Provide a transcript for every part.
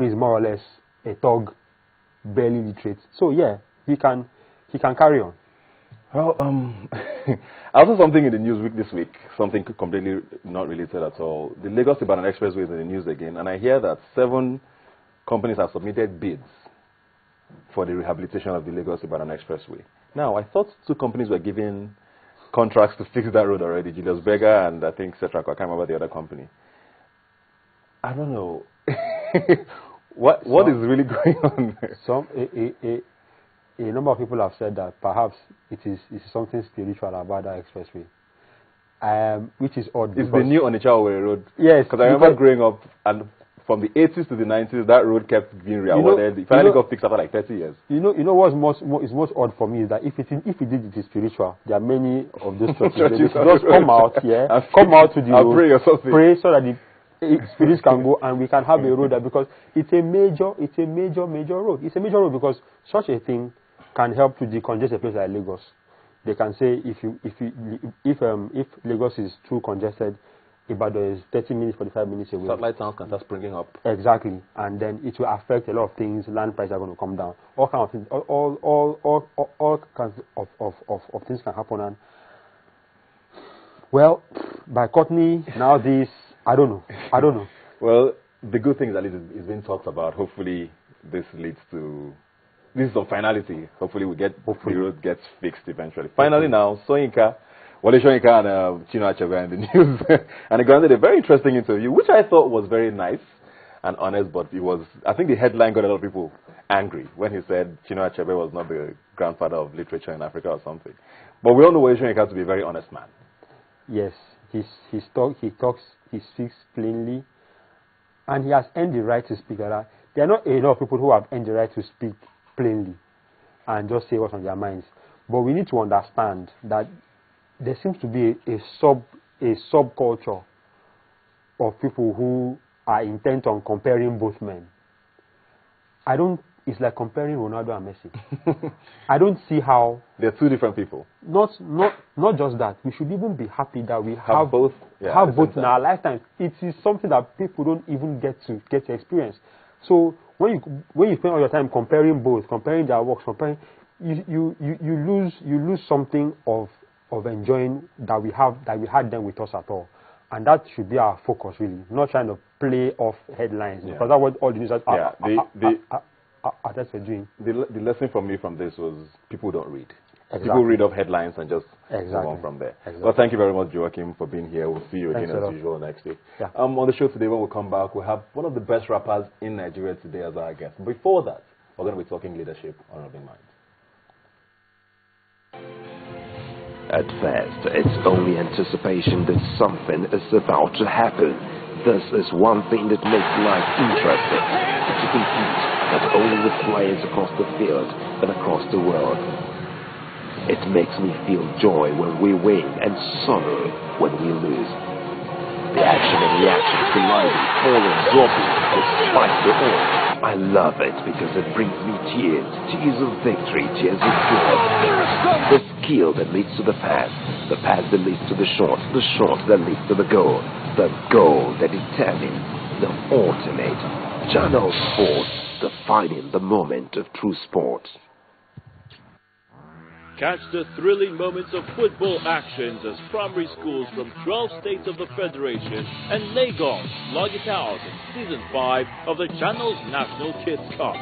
is more or less a thug, barely literate. So yeah, he can carry on. Well, I saw something in the Newsweek this week, something completely not related at all. The Lagos-Ibadan Expressway is in the news again, and I hear that 7 companies have submitted bids for the rehabilitation of the Lagos-Ibadan Expressway. Now, I thought 2 companies were given contracts to fix that road already, Julius Berger and I think Cetraco. I can't remember the other company. I don't know. What is really going on there? A number of people have said that perhaps it is something spiritual about that expressway, which is odd. It's the new Onitsha-Owerri road. Yes. Because I remember growing up, and from the 80s to the 90s, that road kept being re-awarded. It finally got fixed after like 30 years. You know what's most odd for me is that if it is spiritual, there are many of those churches. They just come out, come out to the road, pray or something. Pray so that the spirits can go and we can have a road there, because it's a major road. It's a major road because such a thing can help to decongest a place like Lagos. They can say if Lagos is too congested, Ibadan is 30 minutes, 45 minutes away. Satellite towns can start springing up. Exactly, and then it will affect a lot of things. Land prices are going to come down. All kinds of things. All kinds of things can happen. And well, by Courtney now this, I don't know. Well, the good thing is that it's been talked about. Hopefully, this leads to some finality. Hopefully, the road gets fixed eventually. Finally, now Soyinka. Wale Soyinka and Chinua Achebe in the news, and they granted a very interesting interview, which I thought was very nice and honest, but I think the headline got a lot of people angry when he said Chinua Achebe was not the grandfather of literature in Africa or something. But we all know Wale Soyinka to be a very honest man. Yes, he speaks plainly, and he has earned the right to speak like that. There are not a lot of people who have earned the right to speak plainly and just say what's on their minds. But we need to understand that there seems to be a subculture of people who are intent on comparing both men. It's like comparing Ronaldo and Messi. I don't see how. They're 2 different people. Not just that. We should even be happy that we have both. Have both in our lifetime. It is something that people don't even get to experience. So when you spend all your time comparing their works, you lose something of enjoying that we had them with us at all, and that should be our focus really. Not trying to play off headlines because that's what all the news are just doing. The lesson for me from this was people don't read. Exactly. People read off headlines and just move on from there. Exactly. Well, thank you very much, Joachim, for being here. We'll see you again as usual next week. Yeah. On the show today, when we come back, we'll have one of the best rappers in Nigeria today as our guest. Before that, we're going to be talking leadership on Rubbing Minds. At first, it's only anticipation that something is about to happen. This is one thing that makes life interesting. To compete not only with players across the field, but across the world. It makes me feel joy when we win and sorrow when we lose. The action and reaction to life, falling, dropping, despite the all. I love it because it brings me tears of victory, tears of joy. The skill that leads to the pass that leads to the shot that leads to the goal that determines the ultimate. Channel Sports, defining the moment of true sport. Catch the thrilling moments of football actions as primary schools from 12 states of the Federation and Lagos log it out in Season 5 of the Channel's National Kids Cup.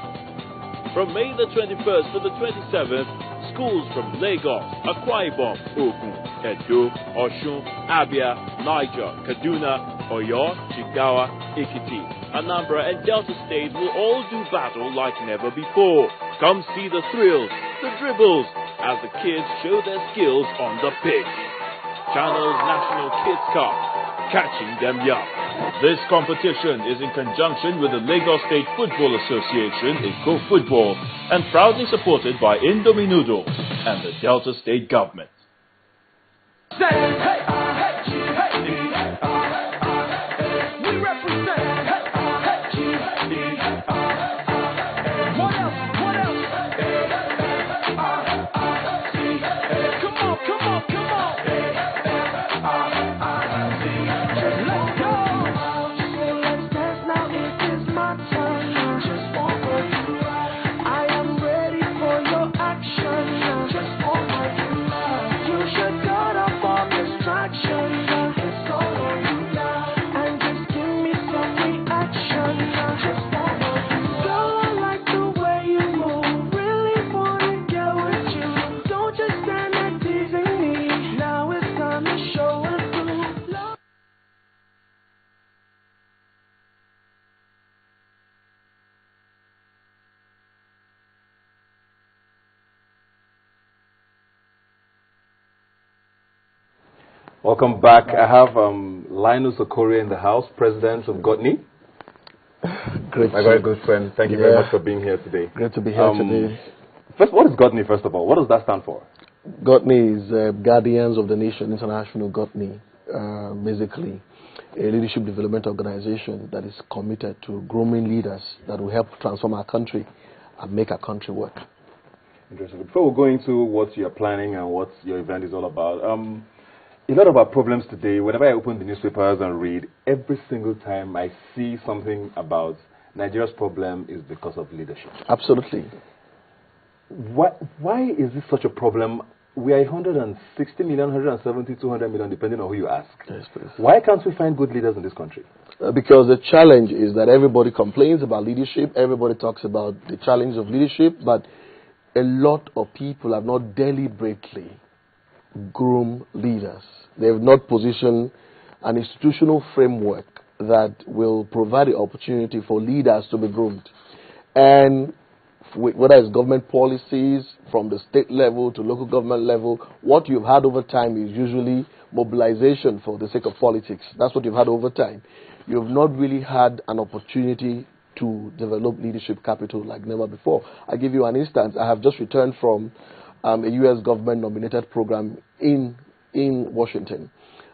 From May the 21st to the 27th, schools from Lagos, Akwa Ibom, Ogun, Edo, Osun, Abia, Niger, Kaduna, Oyo, Jigawa, Ekiti, Anambra and Delta State will all do battle like never before. Come see the thrills, the dribbles, as the kids show their skills on the pitch. Channel's National Kids Cup, catching them young. This competition is in conjunction with the Lagos State Football Association, Eko Football, and proudly supported by Indomie Noodles and the Delta State government. Let's go. Let's dance now, it is my turn. Welcome back. I have Linus Okorie in the house, president of Gotney. Great. My very good friend. Thank you very much for being here today. Great to be here today. First, what is Gotney, first of all? What does that stand for? Gotney is Guardians of the Nation International Gotney, basically a leadership development organization that is committed to grooming leaders that will help transform our country and make our country work. Interesting. Before we go into what you're planning and what your event is all about, a lot of our problems today, whenever I open the newspapers and read, every single time I see something about Nigeria's problem is because of leadership. Absolutely. Why is this such a problem? We are 160 million, 170, 200 million, depending on who you ask. Yes, please. Why can't we find good leaders in this country? Because the challenge is that everybody complains about leadership, everybody talks about the challenge of leadership, but a lot of people have not deliberately groomed leaders. They have not positioned an institutional framework that will provide the opportunity for leaders to be groomed. And whether it's government policies from the state level to local government level, what you've had over time is usually mobilization for the sake of politics. That's what you've had over time. You've not really had an opportunity to develop leadership capital like never before. I'll give you an instance. I have just returned from a U.S. government-nominated program in Washington.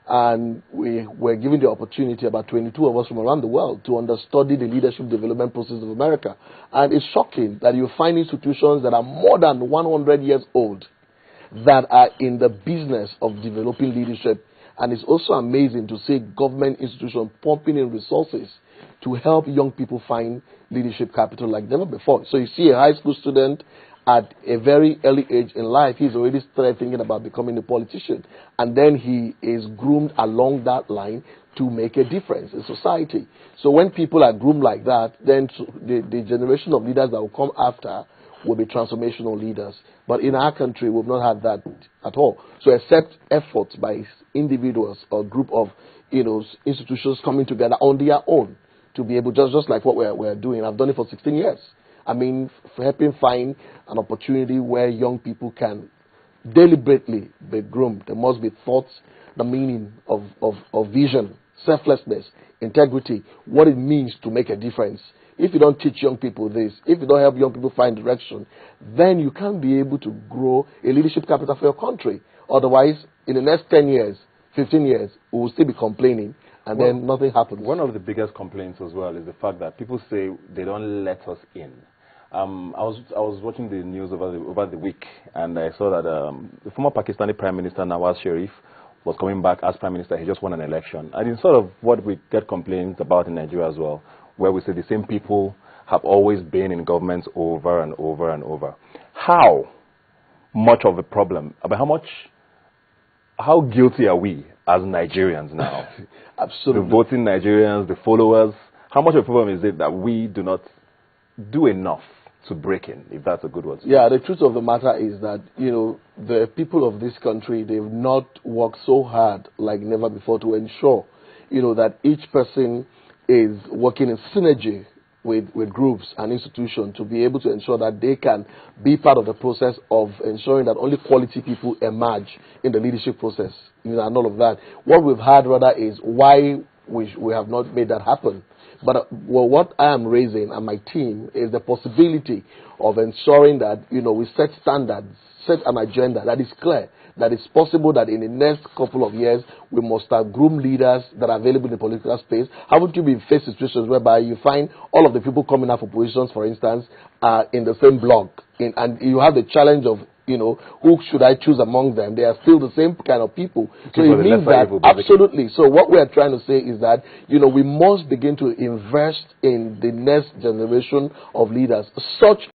And we were given the opportunity, about 22 of us from around the world, to understudy the leadership development process of America. And it's shocking that you find institutions that are more than 100 years old that are in the business of developing leadership. And it's also amazing to see government institutions pumping in resources to help young people find leadership capital like never before. So you see a high school student at a very early age in life, he's already started thinking about becoming a politician. And then he is groomed along that line to make a difference in society. So when people are groomed like that, then the generation of leaders that will come after will be transformational leaders. But in our country, we've not had that at all. So except efforts by individuals or group of institutions coming together on their own to be able, just like what we're doing. I've done it for 16 years. I mean, helping find an opportunity where young people can deliberately be groomed. There must be thoughts, the meaning of vision, selflessness, integrity, what it means to make a difference. If you don't teach young people this, if you don't help young people find direction, then you can't be able to grow a leadership capital for your country. Otherwise, in the next 10 years, 15 years, we will still be complaining, and then nothing happens. One of the biggest complaints as well is the fact that people say they don't let us in. I was watching the news over the week, and I saw that the former Pakistani Prime Minister Nawaz Sharif was coming back as Prime Minister. He just won an election. And it's sort of what we get complaints about in Nigeria as well, where we say the same people have always been in governments over and over and over. How much of a problem, how guilty are we as Nigerians now? Absolutely. The voting Nigerians, the followers, how much of a problem is it that we do not do enough to break in, if that's a good word? Yeah, the truth of the matter is that, the people of this country, they've not worked so hard like never before to ensure, that each person is working in synergy with groups and institutions to be able to ensure that they can be part of the process of ensuring that only quality people emerge in the leadership process, and all of that. What we've had rather is why we have not made that happen. But what I am raising and my team is the possibility of ensuring that, we set standards, set an agenda that is clear, that it's possible that in the next couple of years, we must have groomed leaders that are available in the political space. Haven't you been faced situations whereby you find all of the people coming out for positions, for instance, are in the same block, and you have the challenge of, who should I choose among them? They are still the same kind of people. So it means that, absolutely. So what we are trying to say is that, we must begin to invest in the next generation of leaders, such